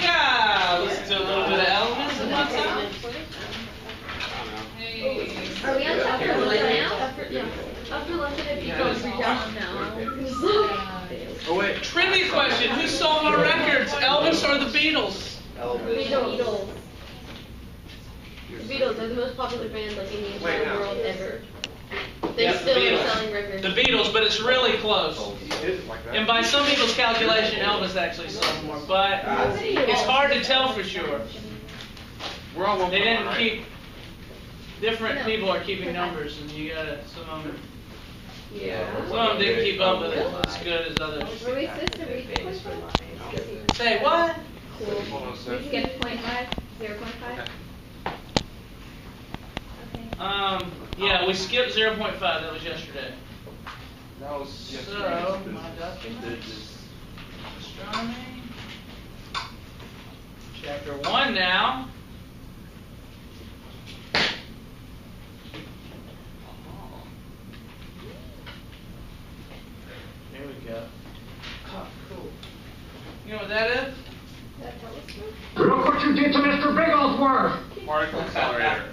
Yeah, listen to a little bit of Elvis and what's up. Are we on upper left now? Upper left it becomes down now. Oh wait. Trivia question: who sold more records, Elvis or the Beatles? Beatles. The Beatles are the most popular band like in the entire world ever. They're Yes, still the Beatles. selling records. The Beatles, but it's really close. And by some people's calculation, Elvis actually sold more, but it's hard to tell for sure. We're all one They didn't right? keep. Different people are keeping numbers, and you gotta some of them. Some of them didn't keep up with it as good as others. Were we supposed to read the question? Say what? Cool. Hold on a sec. We skipped 0.5, 0.5. Okay. Yeah, we skipped 0.5. That was yesterday. That was So my document is astronomy. Chapter 1 now. There we go. Oh, cool. You know what that is? Look what you did to Mr. Bigglesworth! Particle accelerator.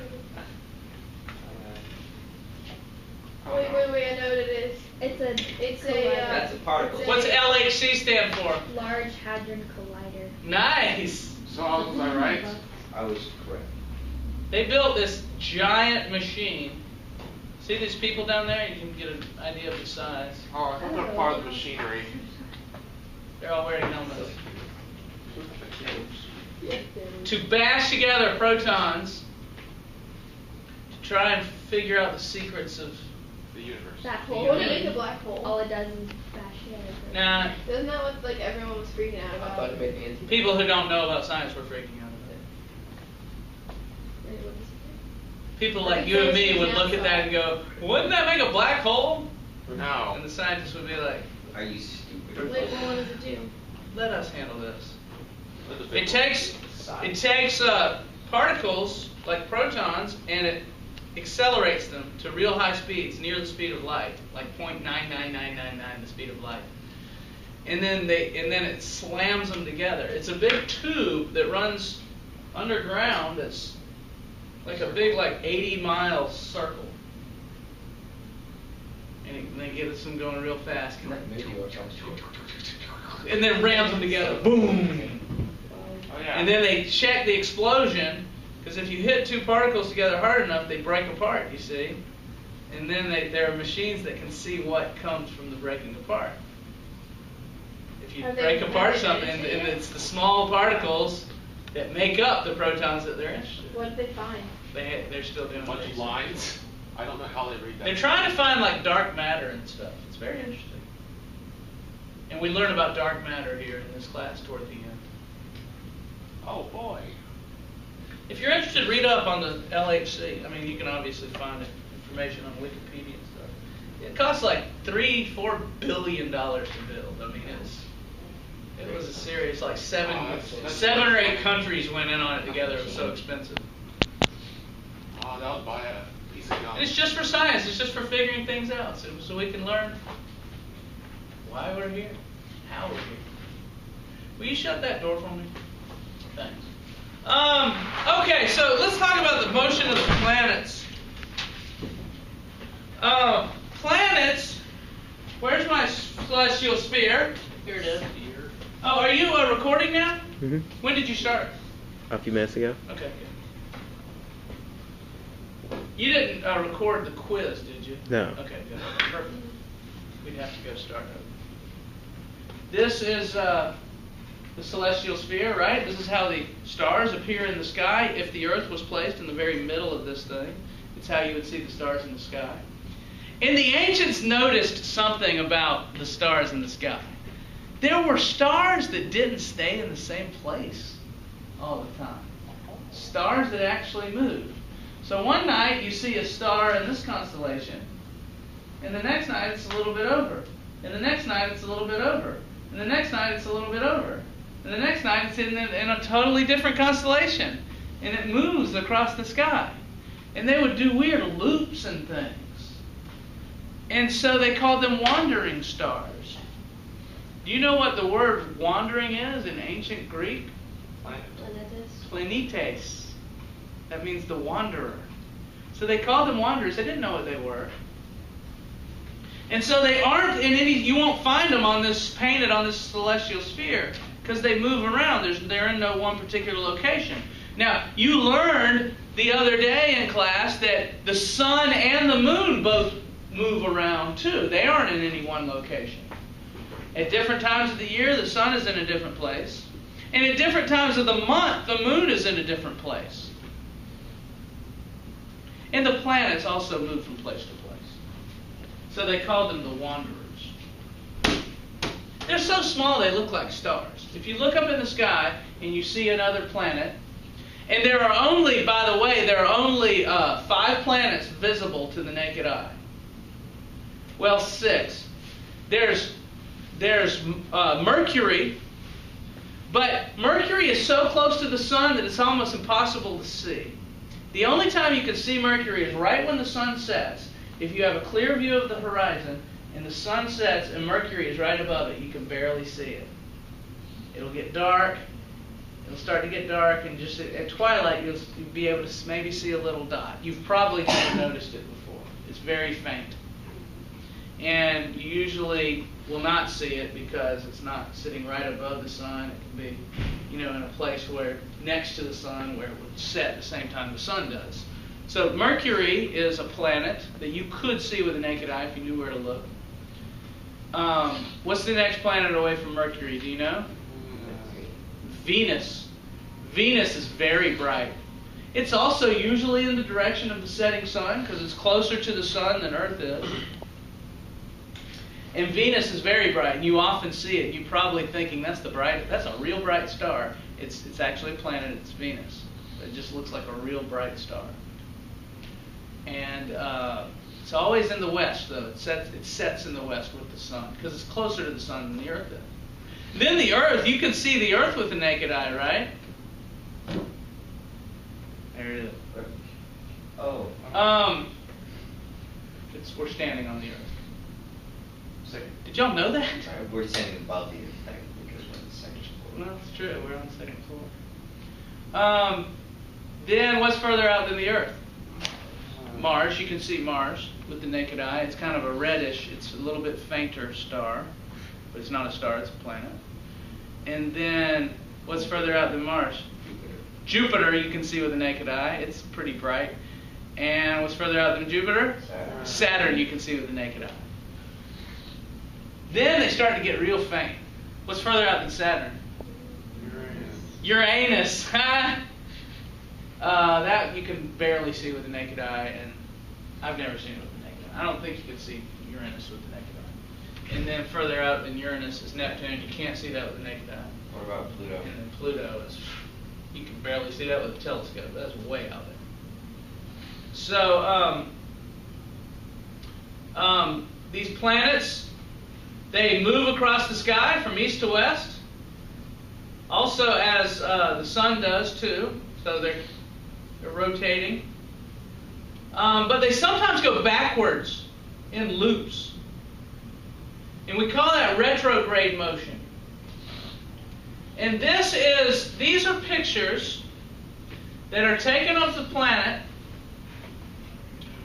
Wait, I know what it is. It's a That's a particle. What's LHC stand for? Large Hadron Collider. Nice. So was I right? I was correct. They built this giant machine. See these people down there? You can get an idea of the size. Oh, I thought they were part of the machinery. They're all wearing helmets. To bash together protons to try and figure out the secrets of. The universe. Black What hole. do you make a black hole? All it does is bash together. Nah, Isn't that what like everyone was freaking out I about? thought it made anti. people who don't know about science were freaking out about it. Wait, what is it? People like you and me would look at that and go, wouldn't that make a black hole? No. And the scientists would be like, Are you stupid? Wait, well, what does it do? let us handle this. Let the big It one takes particles like protons and it accelerates them to real high speeds, near the speed of light, like 0.99999 the speed of light. And then it slams them together. It's a big tube that runs underground. That's like a big 80-mile circle. And they get them going real fast. And then rams them together. Boom! Oh yeah. And then they check the explosion, because if you hit two particles together hard enough, they break apart, you see. And then there are machines that can see what comes from the breaking apart. If you Have they- break apart have they something, finished and it yet? it's the small particles that make up the protons that they're interested in. What did they find? They're still doing A bunch of this. lines. I don't know how they read that. They're trying to find dark matter and stuff. It's very interesting. And we learn about dark matter here in this class toward the end. Oh boy. If you're interested, read up on the LHC. I mean, you can obviously find information on Wikipedia and stuff. It costs like $3-4 billion to build. I mean, it was a serious seven or eight countries went in on it together. It was so expensive. Oh, that would buy a piece of gum. And it's just for science. It's just for figuring things out, so we can learn why we're here, how we're here. Will you shut that door for me? Thanks. Okay, so let's talk about the motion of the planets. Planets, where's my celestial sphere? Here it is. Oh, are you recording now? Mm-hmm. When did you start? A few minutes ago. Okay, good. You didn't record the quiz, did you? No. Okay, good. Perfect. We'd have to go start over. This is the celestial sphere, right? This is how the stars appear in the sky. If the Earth was placed in the very middle of this thing, it's how you would see the stars in the sky. And the ancients noticed something about the stars in the sky. There were stars that didn't stay in the same place all the time. Stars that actually moved. So one night you see a star in this constellation, and the next night it's a little bit over. And the next night it's a little bit over. And the next night it's a little bit over. And the next night it's in a totally different constellation. And it moves across the sky. And they would do weird loops and things. And so they called them wandering stars. Do you know what the word wandering is in ancient Greek? Planetes. That means the wanderer. So they called them wanderers. They didn't know what they were. And so they aren't in any, you won't find them on this, painted on this celestial sphere, because they move around. They're in no one particular location. Now, you learned the other day in class that the sun and the moon both move around too. They aren't in any one location. At different times of the year, the sun is in a different place. And at different times of the month, the moon is in a different place. And the planets also move from place to place. So they called them the wanderers. They're so small they look like stars. If you look up in the sky and you see another planet, and there are only, by the way, 5 planets visible to the naked eye. Well, 6. There's Mercury, but Mercury is so close to the sun that it's almost impossible to see. The only time you can see Mercury is right when the sun sets. If you have a clear view of the horizon and the sun sets and Mercury is right above it, you can barely see it. It'll get dark. It'll start to get dark, and just at twilight you'll be able to maybe see a little dot. You've probably never noticed it before. It's very faint. And you usually will not see it because it's not sitting right above the sun. It can be, in a place where next to the sun where it would set at the same time the sun does. So Mercury is a planet that you could see with the naked eye if you knew where to look. What's the next planet away from Mercury? Do you know? Venus. Venus is very bright. It's also usually in the direction of the setting sun because it's closer to the sun than Earth is. And Venus is very bright, and you often see it. You're probably thinking that's a real bright star. It's actually a planet. It's Venus. It just looks like a real bright star. And it's always in the west, though. It sets in the west with the sun because it's closer to the sun than the Earth is. Then the Earth, you can see the Earth with the naked eye, right? There it is. Oh. We're standing on the Earth. Did y'all know that? We're standing above the effect because we're on the second floor. Well, that's true. We're on the second floor. Then what's further out than the Earth? Mars. You can see Mars with the naked eye. It's kind of a reddish, it's a little bit fainter star. But it's not a star, it's a planet. And then what's further out than Mars? Jupiter you can see with the naked eye. It's pretty bright. And what's further out than Jupiter? Saturn you can see with the naked eye. Then they start to get real faint. What's further out than Saturn? Uranus. That you can barely see with the naked eye, and I've never seen it with the naked eye. I don't think you can see Uranus with the naked eye. And then further out than Uranus is Neptune. You can't see that with the naked eye. What about Pluto? And then Pluto is, you can barely see that with a telescope. That's way out there. So, these planets, they move across the sky from east to west. Also, as the sun does too. So they're rotating. But they sometimes go backwards in loops. And we call that retrograde motion. And these are pictures that are taken of the planet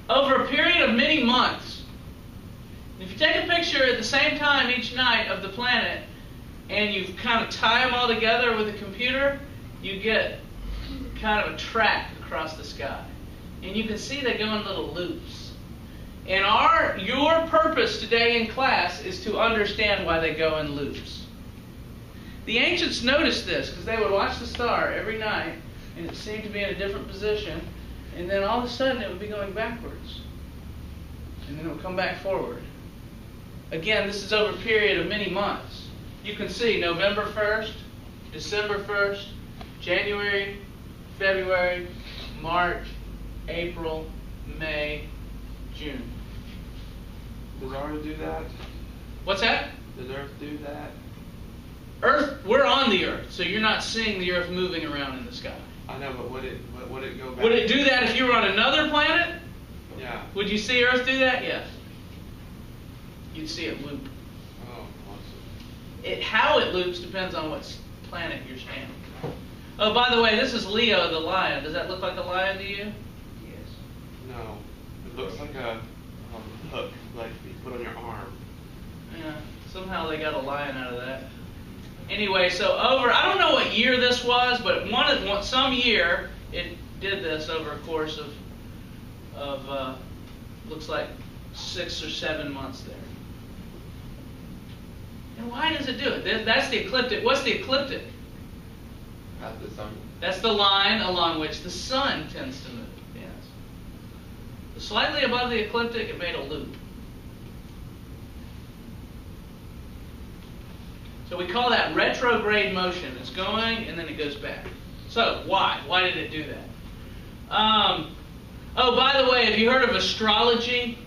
over a period of many months. If you take a picture at the same time each night of the planet, and you kind of tie them all together with a computer, you get kind of a track across the sky. And you can see they go in little loops. And your purpose today in class is to understand why they go in loops. The ancients noticed this because they would watch the star every night, and it seemed to be in a different position, and then all of a sudden it would be going backwards. And then it would come back forward. Again, this is over a period of many months. You can see November 1st, December 1st, January, February, March, April, May, June. Does Earth do that? What's that? Does Earth do that? Earth, we're on the Earth, so you're not seeing the Earth moving around in the sky. I know, but would it go back? Would it do that if you were on another planet? Yeah. Would you see Earth do that? Yes. You'd see it loop. Oh, awesome. How it loops depends on what planet you're standing. Oh, by the way, this is Leo the lion. Does that look like a lion to you? Yes. No, it looks like a hook, like you put on your arm. Yeah. Somehow they got a lion out of that. Anyway, so I don't know what year this was, but some year it did this over a course of looks like 6 or 7 months there. And why does it do it? That's the ecliptic. What's the ecliptic? At the sun. That's the line along which the sun tends to move. Yes. Slightly above the ecliptic, it made a loop. So we call that retrograde motion. It's going and then it goes back. So why? Why did it do that? Oh, by the way, have you heard of astrology?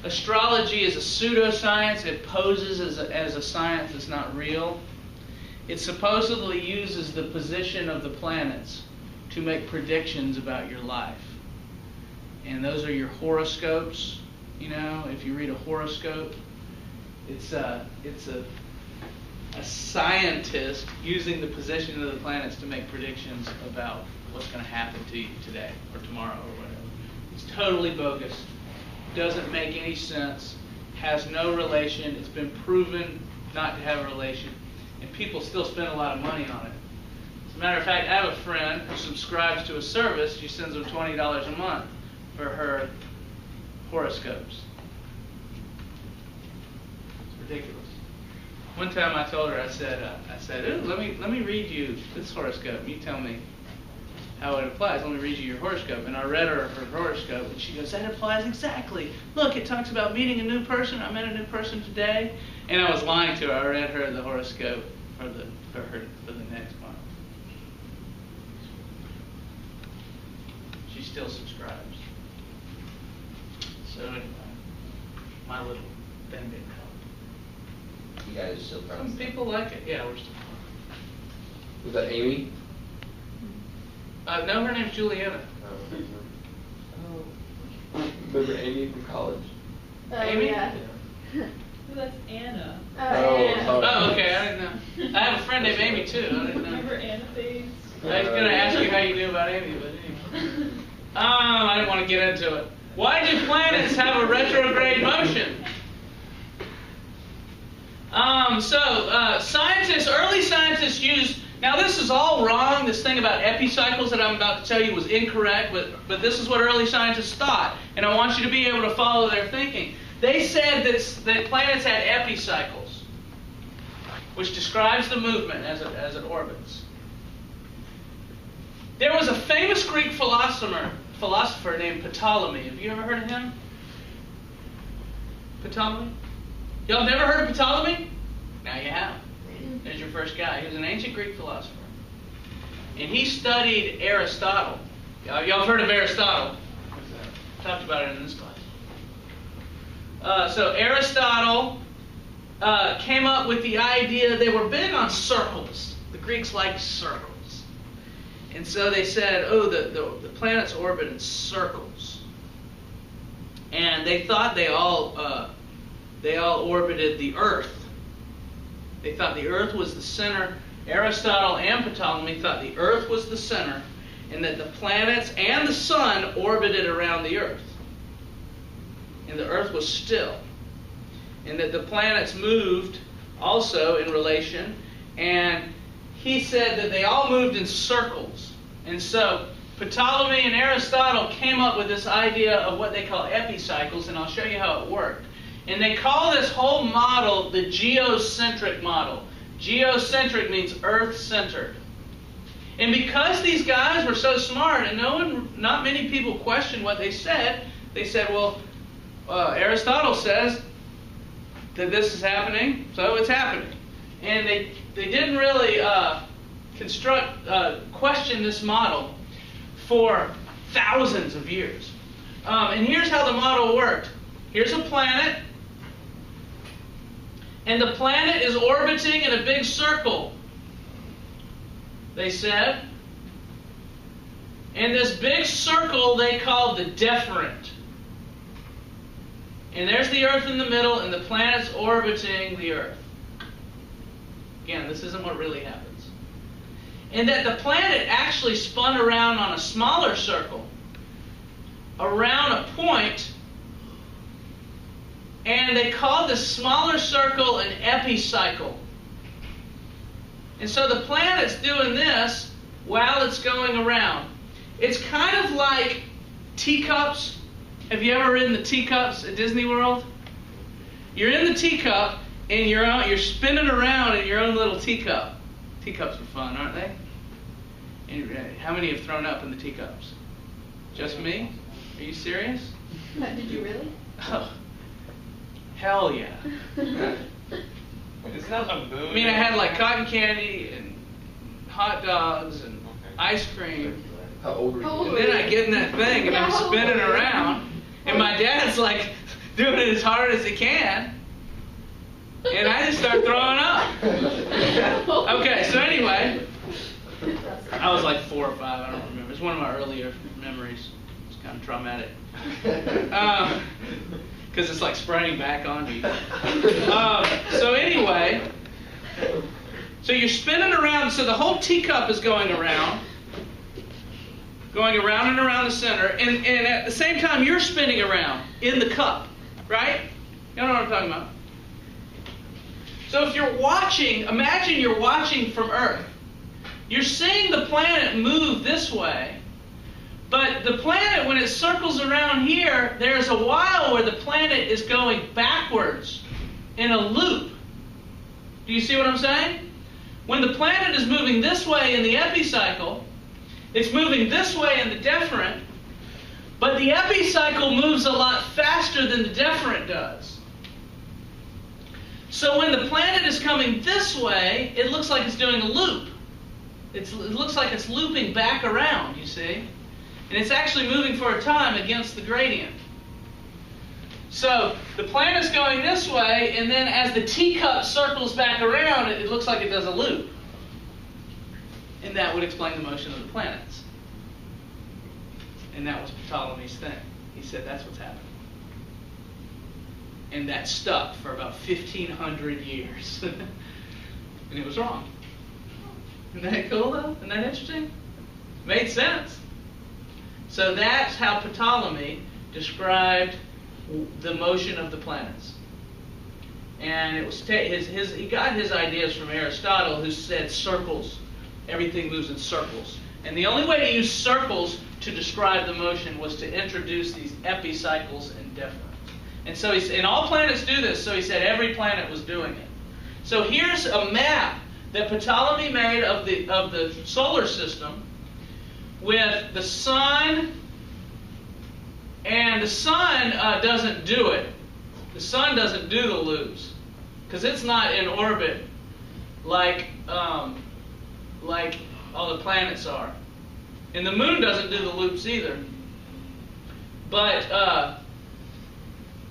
Astrology is a pseudoscience. It poses as a science that's not real. It supposedly uses the position of the planets to make predictions about your life. And those are your horoscopes. You know, if you read a horoscope, it's a scientist using the position of the planets to make predictions about what's going to happen to you today or tomorrow or whatever. It's totally bogus. Doesn't make any sense. Has no relation. It's been proven not to have a relation. And people still spend a lot of money on it. As a matter of fact, I have a friend who subscribes to a service. She sends them $20 a month for her horoscopes. It's ridiculous. One time I told her, I said, ooh, let me read you this horoscope. You tell me how it applies. Let me read you your horoscope. And I read her horoscope, and she goes, that applies exactly. Look, it talks about meeting a new person. I met a new person today. And I was lying to her. I read her the horoscope for the next month. She still subscribes. So anyway, my little thing didn't help. You guys still Some friends? people like it. Yeah, we're still Was that Amy? no, her name's Juliana. Remember Amy from college? Amy? Yeah. That's Anna. Oh, Yeah. sorry. Oh, okay. I didn't know. I have a friend named Amy too. I didn't know. Remember Anna Face? I was going to ask you how you knew about Amy, but anyway. I didn't want to get into it. Why do planets have a retrograde motion? Early scientists used, now this is all wrong, this thing about epicycles that I'm about to tell you was incorrect, but this is what early scientists thought, and I want you to be able to follow their thinking. They said that planets had epicycles, which describes the movement as it orbits. There was a famous Greek philosopher named Ptolemy. Have you ever heard of him? Ptolemy? Y'all never heard of Ptolemy? Now you have. There's your first guy. He was an ancient Greek philosopher. And he studied Aristotle. Y'all have heard of Aristotle? Talked about it in this class. So Aristotle came up with the idea, they were big on circles. The Greeks liked circles. And so they said, oh, the planets orbit in circles. And they thought they all orbited the Earth. They thought the Earth was the center. Aristotle and Ptolemy thought the Earth was the center, and that the planets and the sun orbited around the Earth. And the Earth was still. And that the planets moved also in relation. And he said that they all moved in circles. And so Ptolemy and Aristotle came up with this idea of what they call epicycles, and I'll show you how it worked. And they call this whole model the geocentric model. Geocentric means Earth-centered. And because these guys were so smart, and not many people questioned what they said, well, Aristotle says that this is happening, so it's happening. And they didn't really question this model for thousands of years. And here's how the model worked. Here's a planet. And the planet is orbiting in a big circle, they said. And this big circle they called the deferent. And there's the Earth in the middle, and the planets orbiting the Earth. Again, this isn't what really happens. And that the planet actually spun around on a smaller circle, around a point, and they called the smaller circle an epicycle. And so the planet's doing this while it's going around. It's kind of like teacups. Have you ever ridden the teacups at Disney World? You're in the teacup and you're spinning around in your own little teacup. Teacups are fun, aren't they? And how many have thrown up in the teacups? Just me? Are you serious? Did you really? Oh, hell yeah. It's not a moon. I mean, I had like cotton candy and hot dogs and ice cream. How old were you? And then I get in that thing and I'm spinning around. And my dad's like doing it as hard as he can. And I just start throwing up. Okay, so anyway, I was like 4 or 5, I don't remember. It's one of my earlier memories. It's kind of traumatic. Because it's like spraying back on you. So anyway, so you're spinning around, so the whole teacup is going around and around the center, and at the same time you're spinning around in the cup, right? You know what I'm talking about? So if you're watching, imagine you're watching from Earth. You're seeing the planet move this way, but the planet, when it circles around here, there's a while where the planet is going backwards in a loop. Do you see what I'm saying? When the planet is moving this way in the epicycle, it's moving this way in the deferent, but the epicycle moves a lot faster than the deferent does. So when the planet is coming this way, it looks like it's doing a loop. It looks like it's looping back around, you see? And it's actually moving for a time against the gradient. So the planet's going this way, and then as the teacup circles back around, it looks like it does a loop. And that would explain the motion of the planets. And that was Ptolemy's thing. He said that's what's happening. And that stuck for about 1,500 years. And it was wrong. Isn't that cool though? Isn't that interesting? Made sense. So that's how Ptolemy described the motion of the planets. And it was he got his ideas from Aristotle, who said circles. Everything moves in circles. And the only way to use circles to describe the motion was to introduce these epicycles and deferents. And so and all planets do this, so he said every planet was doing it. So here's a map that Ptolemy made of the solar system with the sun, and the sun doesn't do it. The sun doesn't do the loops because it's not in orbit like all the planets are. And the moon doesn't do the loops either. But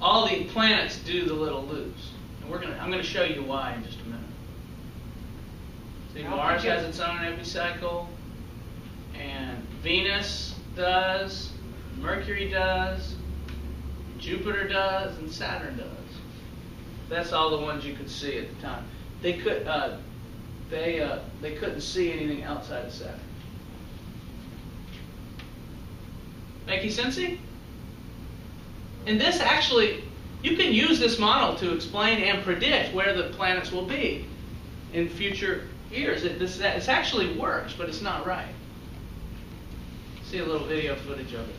all the planets do the little loops. And I'm going to show you why in just a minute. See, Mars has its own epicycle, and Venus does, Mercury does, Jupiter does, and Saturn does. That's all the ones you could see at the time. They couldn't see anything outside of Saturn. Making sense? And this actually, you can use this model to explain and predict where the planets will be in future years. This actually works, but it's not right. See a little video footage of it.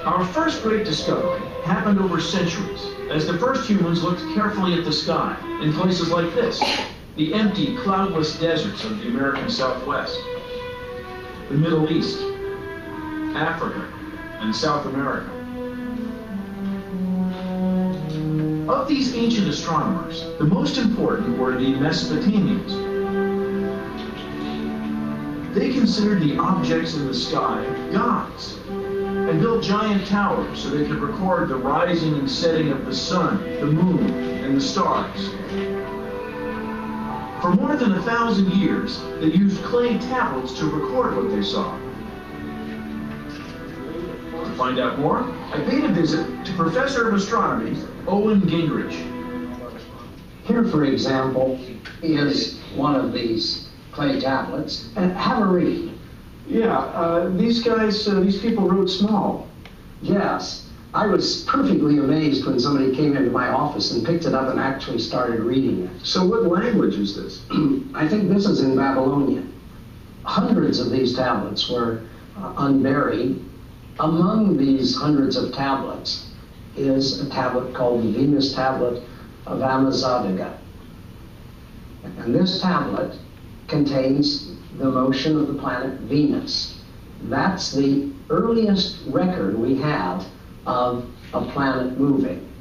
Our first great discovery happened over centuries as the first humans looked carefully at the sky in places like this, the empty, cloudless deserts of the American Southwest, the Middle East, Africa, and South America. Of these ancient astronomers, the most important were the Mesopotamians. They considered the objects in the sky gods. and built giant towers so they could record the rising and setting of the sun, the moon, and the stars. For more than 1,000 years, they used clay tablets to record what they saw. To find out more, I paid a visit to Professor of Astronomy, Owen Gingrich. Here, for example, is one of these clay tablets. And have a read. Yeah, these people wrote small. Yes, I was perfectly amazed when somebody came into my office and picked it up and actually started reading it. So what language is this? I think this is in Babylonian. Hundreds of these tablets were unburied. Among these hundreds of tablets is a tablet called the Venus Tablet of Amazadaga. And this tablet contains the motion of the planet Venus. That's the earliest record we have of a planet moving.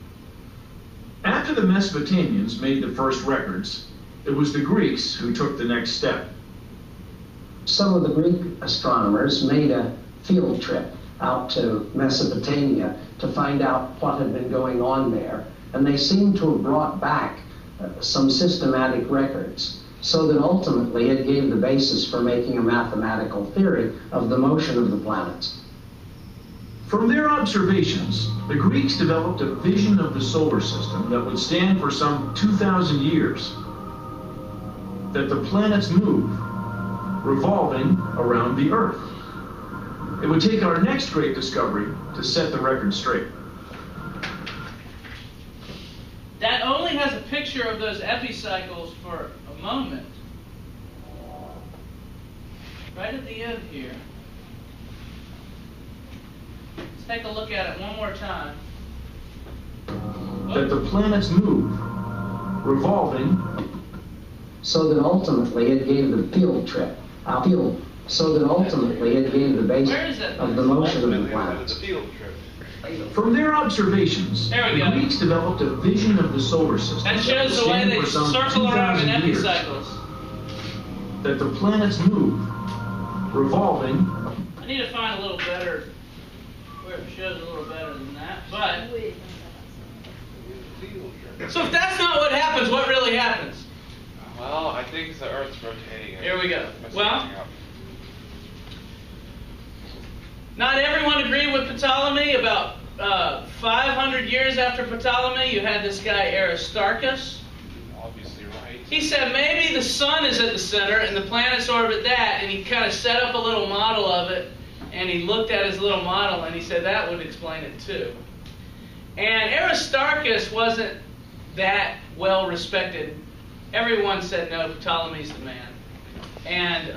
After the Mesopotamians made the first records, it was the Greeks who took the next step. Some of the Greek astronomers made a field trip out to Mesopotamia to find out what had been going on there, and they seem to have brought back some systematic records, so that ultimately it gave the basis for making a mathematical theory of the motion of the planets. From their observations, the Greeks developed a vision of the solar system that would stand for some 2,000 years. That the planets move, revolving around the Earth. It would take our next great discovery to set the record straight. That only has a picture of those epicycles for a moment. Right at the end here. Let's take a look at it one more time. That the planets move, revolving. So that ultimately it gave the field trip. So that ultimately it gave the basis of the motion of the planets. From their observations, the Greeks developed a vision of the solar system That shows the way they circle around in epicycles. That the planets move, revolving. I need to find a little better, where it shows a little better than that. But so if that's not what happens, what really happens? Well, I think the Earth's rotating. Here we go. Well, not everyone agreed with Ptolemy. About 500 years after Ptolemy, you had this guy Aristarchus. Obviously right. He said maybe the sun is at the center and the planets orbit that, and he kind of set up a little model of it, and he looked at his little model and he said that would explain it too. And Aristarchus wasn't that well respected. Everyone said no, Ptolemy's the man. And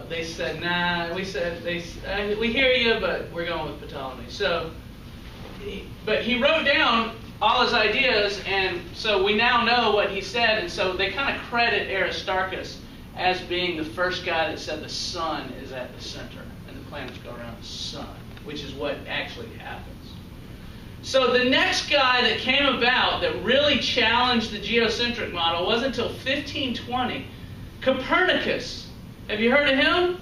they said, nah, we hear you, but we're going with Ptolemy. So, but he wrote down all his ideas, and so we now know what he said, and so they kind of credit Aristarchus as being the first guy that said the sun is at the center, and the planets go around the sun, which is what actually happens. So the next guy that came about that really challenged the geocentric model wasn't until 1520. Copernicus. Have you heard of him?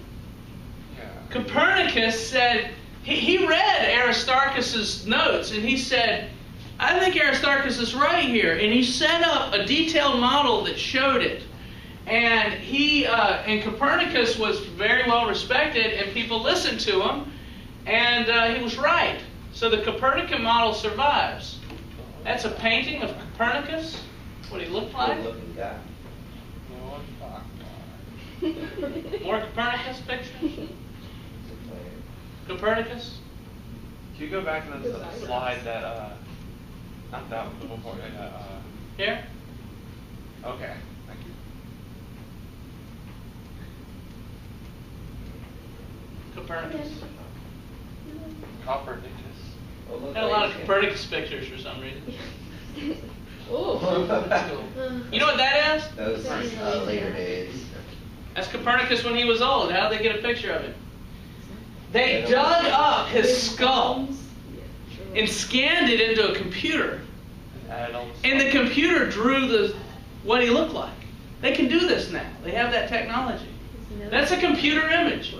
Yeah. Copernicus said, he read Aristarchus's notes, and he said, I think Aristarchus is right here. And he set up a detailed model that showed it. And and Copernicus was very well respected, and people listened to him, and he was right. So the Copernican model survives. That's a painting of Copernicus, what he looked like. Good-looking guy. More Copernicus pictures? Copernicus? Can you go back to the slide that, not that one, but before, Here? okay, thank you. Copernicus. Copernicus. Got a lot of Copernicus pictures for some reason. Oh. You know what that is? Those later days. That's Copernicus when he was old. How'd they get a picture of him? They dug up his skull and scanned it into a computer. And the computer drew what he looked like. They can do this now. They have that technology. That's a computer image.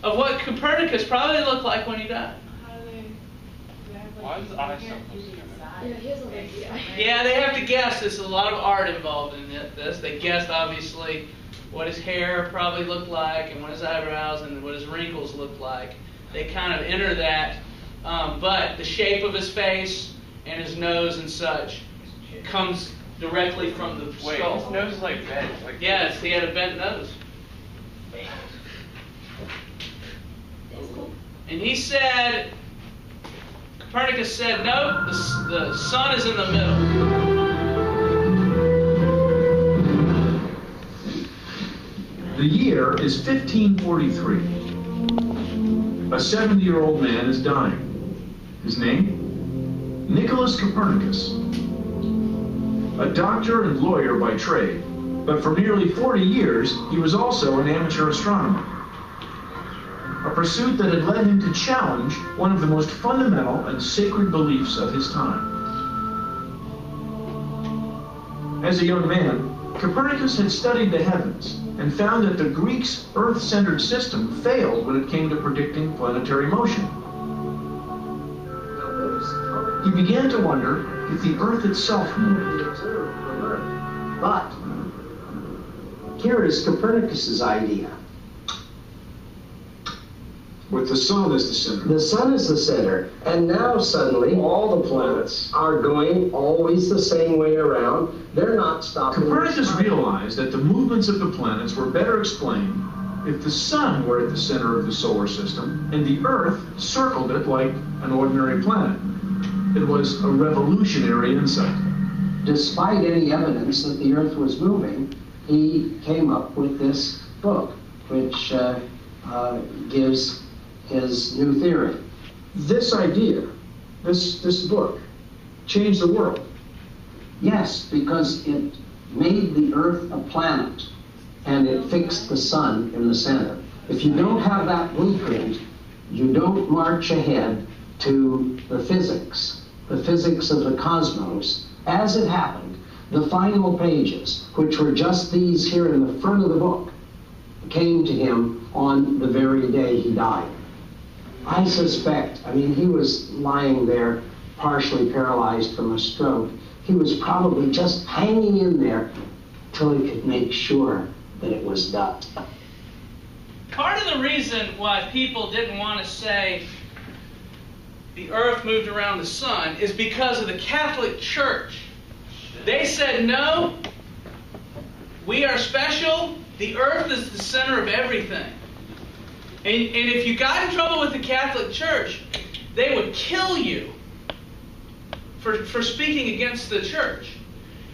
of what Copernicus probably looked like when he died. How do they have like Why is the eye so close together? Yeah, he has a lazy eye. Yeah, they have to guess. There's a lot of art involved in this. They guessed, obviously, what his hair probably looked like and what his eyebrows and what his wrinkles looked like. They kind of enter that. But the shape of his face and his nose and such comes directly from the Wait, skull. his nose is like bent. Like Yes, he had a bent nose. And he said, Copernicus said, no, the sun is in the middle. The year is 1543. A 70-year-old man is dying. His name? Nicholas Copernicus. A doctor and lawyer by trade, but for nearly 40 years, he was also an amateur astronomer. A pursuit that had led him to challenge one of the most fundamental and sacred beliefs of his time. As a young man, Copernicus had studied the heavens and found that the Greeks' Earth-centered system failed when it came to predicting planetary motion. He began to wonder if the Earth itself moved. But here is Copernicus's idea. With the sun as the center. The sun is the center, and now suddenly all the planets are going always the same way around. They're not stopping. Copernicus realized that the movements of the planets were better explained if the sun were at the center of the solar system and the Earth circled it like an ordinary planet. It was a revolutionary insight. Despite any evidence that the Earth was moving, he came up with this book, which gives his new theory. This idea, this book, changed the world. Yes, because it made the Earth a planet, and it fixed the sun in the center. If you don't have that blueprint, you don't march ahead to the physics of the cosmos. As it happened, the final pages, which were just these here in the front of the book, came to him on the very day he died. I suspect, he was lying there partially paralyzed from a stroke. He was probably just hanging in there till he could make sure that it was done. Part of the reason why people didn't want to say the Earth moved around the sun is because of the Catholic Church. They said, no, we are special. The Earth is the center of everything. And if you got in trouble with the Catholic Church, they would kill you for speaking against the church.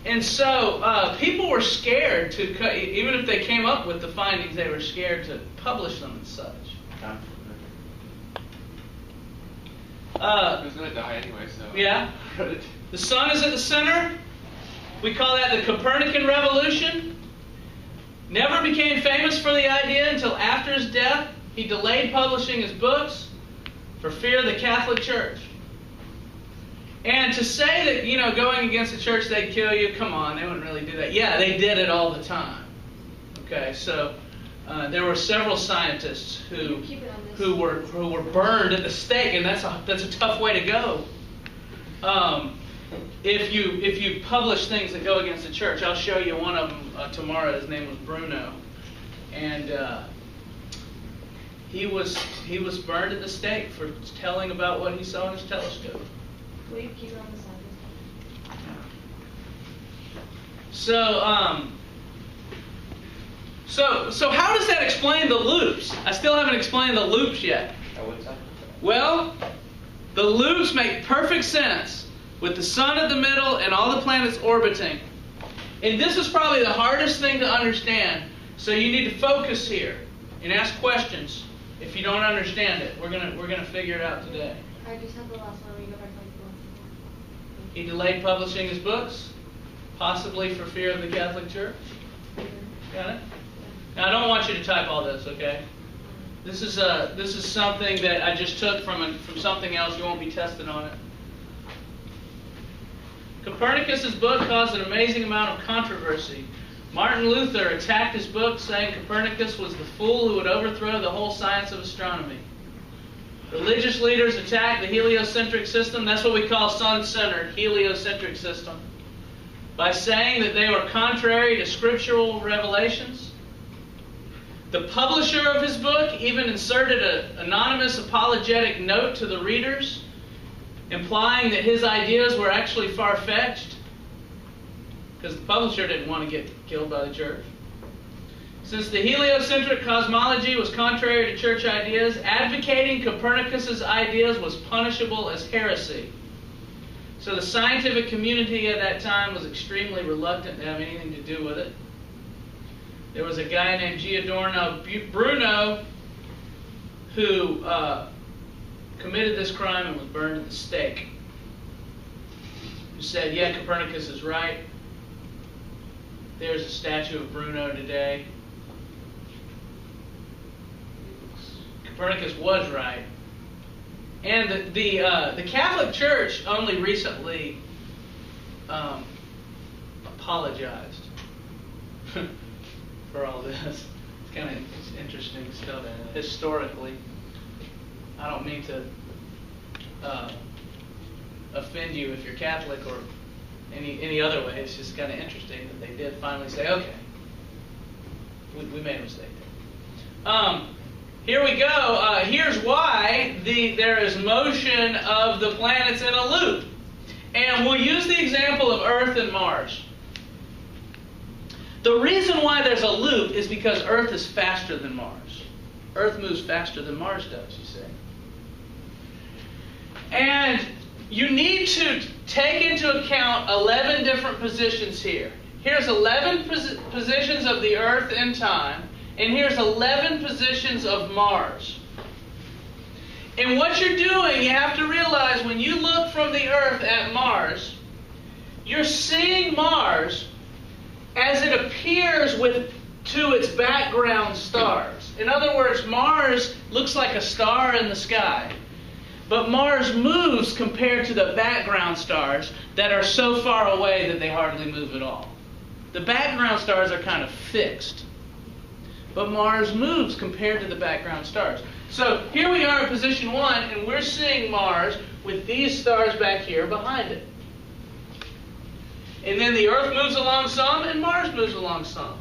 And so people were scared to, even if they came up with the findings, they were scared to publish them and such. Who's going to die anyway, so... Yeah. The sun is at the center. We call that the Copernican Revolution. Never became famous for the idea until after his death. He delayed publishing his books for fear of the Catholic Church. And to say that, going against the church they'd kill you, come on, they wouldn't really do that. Yeah, they did it all the time. Okay, so there were several scientists who were burned at the stake, and that's a tough way to go. If you publish things that go against the church, I'll show you one of them tomorrow. His name was Bruno, and he was burned at the stake for telling about what he saw in his telescope. Will you keep it on the side? So how does that explain the loops? I still haven't explained the loops yet. Well, the loops make perfect sense with the sun at the middle and all the planets orbiting. And this is probably the hardest thing to understand. So you need to focus here and ask questions if you don't understand it. We're gonna figure it out today. I just have the last one. We go back to the last one. He delayed publishing his books, possibly for fear of the Catholic Church. Got it? Now I don't want you to type all this, okay? This is something that I just took from something else. You won't be tested on it. Copernicus's book caused an amazing amount of controversy Martin Luther attacked his book, saying Copernicus was the fool who would overthrow the whole science of astronomy. Religious leaders attacked the heliocentric system. That's what we call sun-centered, heliocentric system, by saying that they were contrary to scriptural revelations. The publisher of his book even inserted an anonymous apologetic note to the readers, implying that his ideas were actually far-fetched, because the publisher didn't want to get killed by the church. Since the heliocentric cosmology was contrary to church ideas, advocating Copernicus's ideas was punishable as heresy. So the scientific community at that time was extremely reluctant to have anything to do with it. There was a guy named Giordano Bruno who committed this crime and was burned at the stake, who said, yeah, Copernicus is right. There's a statue of Bruno today. Copernicus was right. And the Catholic Church only recently apologized for all this. It's kind of interesting stuff historically. I don't mean to offend you if you're Catholic or any other way. It's just kind of interesting that they did finally say, okay, we made a mistake there. Here we go. Here's why there is motion of the planets in a loop. And we'll use the example of Earth and Mars. The reason why there's a loop is because Earth is faster than Mars. Earth moves faster than Mars does, you see. And you need to take into account 11 different positions here. Here's 11 positions of the Earth in time, and here's 11 positions of Mars. And what you're doing, you have to realize when you look from the Earth at Mars, you're seeing Mars as it appears to its background stars. In other words, Mars looks like a star in the sky. But Mars moves compared to the background stars that are so far away that they hardly move at all. The background stars are kind of fixed. But Mars moves compared to the background stars. So here we are in position 1, and we're seeing Mars with these stars back here behind it. And then the Earth moves along some, and Mars moves along some.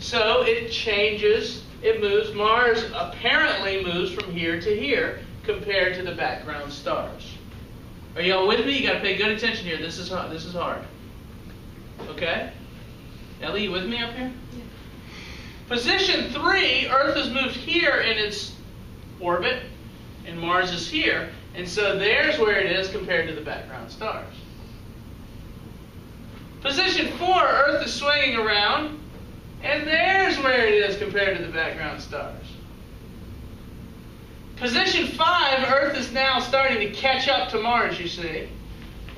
So it changes, it moves. Mars apparently moves from here to here compared to the background stars. Are y'all with me? You got to pay good attention here. This is hard. Okay? Ellie, you with me up here? Yeah. Position 3, Earth has moved here in its orbit, and Mars is here. And so there's where it is compared to the background stars. Position 4, Earth is swinging around, and there's where it is compared to the background stars. Position 5, Earth is now starting to catch up to Mars, you see.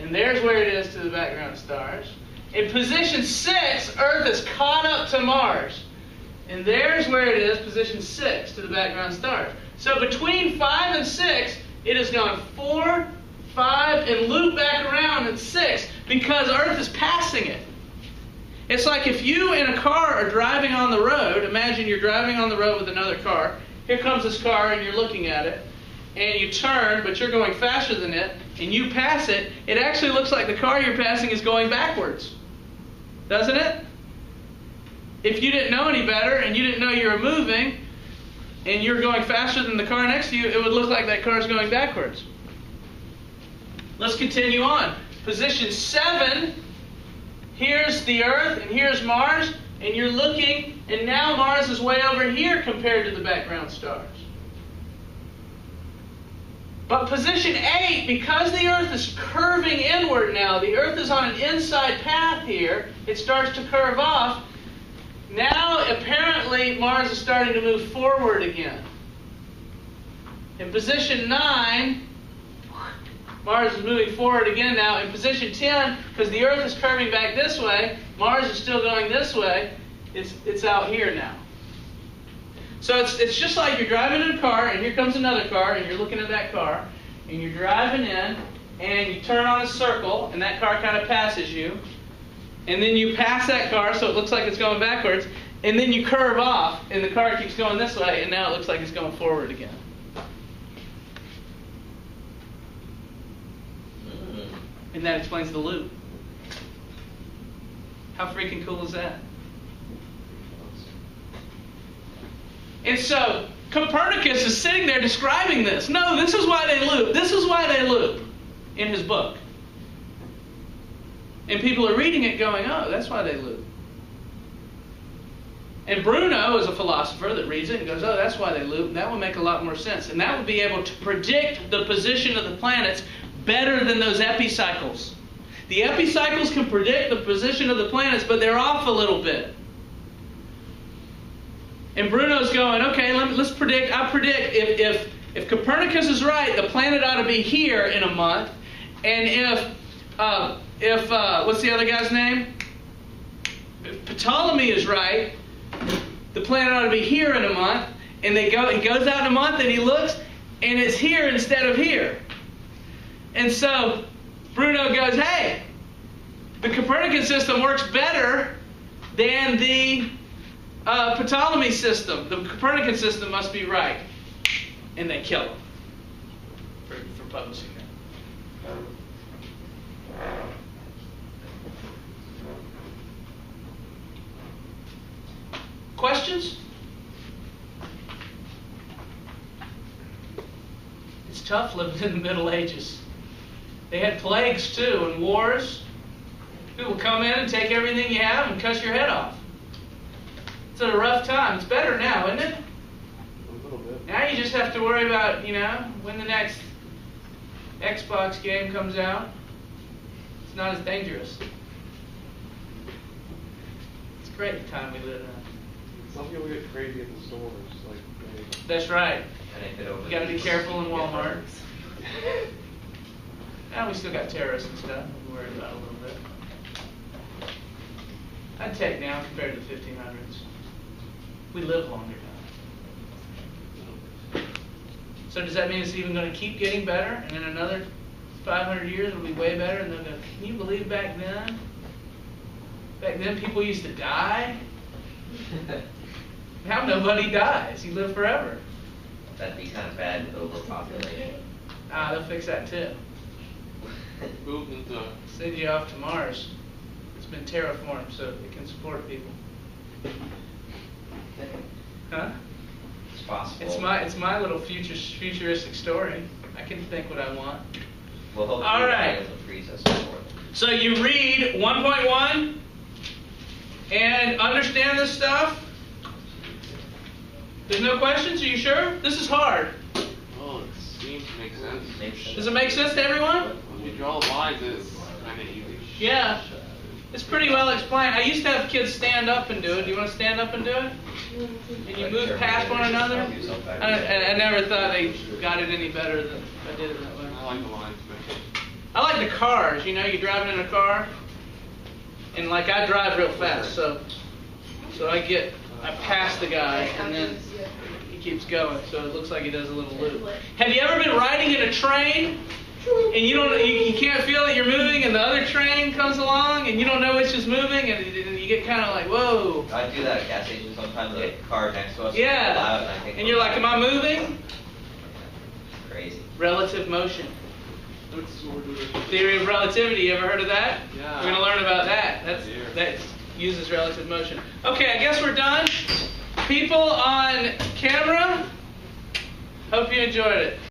And there's where it is to the background stars. In position 6, Earth is caught up to Mars. And there's where it is, position 6, to the background stars. So between 5 and 6, it has gone 4, 5, and looped back around in 6 because Earth is passing it. It's like if you in a car are driving on the road, imagine you're driving on the road with another car. Here comes this car and you're looking at it, and you turn, but you're going faster than it, and you pass it. It actually looks like the car you're passing is going backwards. Doesn't it? If you didn't know any better and you didn't know you were moving and you're going faster than the car next to you, it would look like that car is going backwards. Let's continue on. Position 7, here's the Earth and here's Mars, and you're looking, and now Mars is way over here compared to the background stars. But position 8, because the Earth is curving inward now, the Earth is on an inside path here, it starts to curve off. Now, apparently, Mars is starting to move forward again. In position 9, Mars is moving forward again now. In position 10, because the Earth is curving back this way, Mars is still going this way. It's out here now. So it's just like you're driving in a car, and here comes another car, and you're looking at that car, and you're driving in, and you turn on a circle, and that car kind of passes you. and then you pass that car so it looks like it's going backwards, and then you curve off, and the car keeps going this way, and now it looks like it's going forward again. And that explains the loop. How freaking cool is that? And so Copernicus is sitting there describing this. No, this is why they loop. This is why they loop in his book. And people are reading it going, oh, that's why they loop. And Bruno is a philosopher that reads it and goes, oh, that's why they loop. That would make a lot more sense. And that would be able to predict the position of the planets better than those epicycles. The epicycles can predict the position of the planets, but they're off a little bit. And Bruno's going, okay, let's predict. I predict if Copernicus is right, the planet ought to be here in a month. And if what's the other guy's name? If Ptolemy is right, the planet ought to be here in a month. And he goes out in a month and he looks, and it's here instead of here. And so Bruno goes, hey, the Copernican system works better than the Ptolemy system. The Copernican system must be right. And they kill him for publishing that. Questions? It's tough living in the Middle Ages. They had plagues too and wars. People come in and take everything you have and cut your head off. It's a rough time. It's better now, isn't it? A little bit. Now you just have to worry about, when the next Xbox game comes out. It's not as dangerous. It's a great time we live in. Some people get crazy at the stores. That's right. And if it You got to be careful in Walmart. And we still got terrorists and stuff we're worried about a little bit. I'd take now compared to the 1500s. We live longer now. So does that mean it's even going to keep getting better? And in another 500 years it'll be way better? And they'll go, can you believe back then? Back then people used to die? Now nobody dies. You live forever. That'd be kind of bad with overpopulation. They'll fix that too. Moved into. Send you off to Mars. It's been terraformed so it can support people. Huh? It's possible. It's my little futuristic story. I can think what I want. Well, hopefully All right. it'll freeze us before. So you read 1.1 and understand this stuff. There's no questions? Are you sure? This is hard. Oh, it seems to make sense. Does it make sense to everyone? When you draw the lines, it's kind of easy. Yeah. It's pretty well explained. I used to have kids stand up and do it. Do you want to stand up and do it? And you move past one another? I never thought they got it any better than I did it that way. I like the lines, but I like the cars. You're driving in a car, and like I drive real fast, so I pass the guy, and then he keeps going, so it looks like he does a little loop. Have you ever been riding in a train, and you can't feel that you're moving, and the other train comes along, and you don't know which is moving, and you get kind of like, whoa. I do that at gas stations sometimes. The car next to us. Yeah. Loud, and I think, And you're like, am I moving? Crazy. Relative motion. that's what we're doing. Theory of relativity. You ever heard of that? Yeah. We're going to learn about that. Yeah. That uses relative motion. Okay, I guess we're done. People on camera, hope you enjoyed it.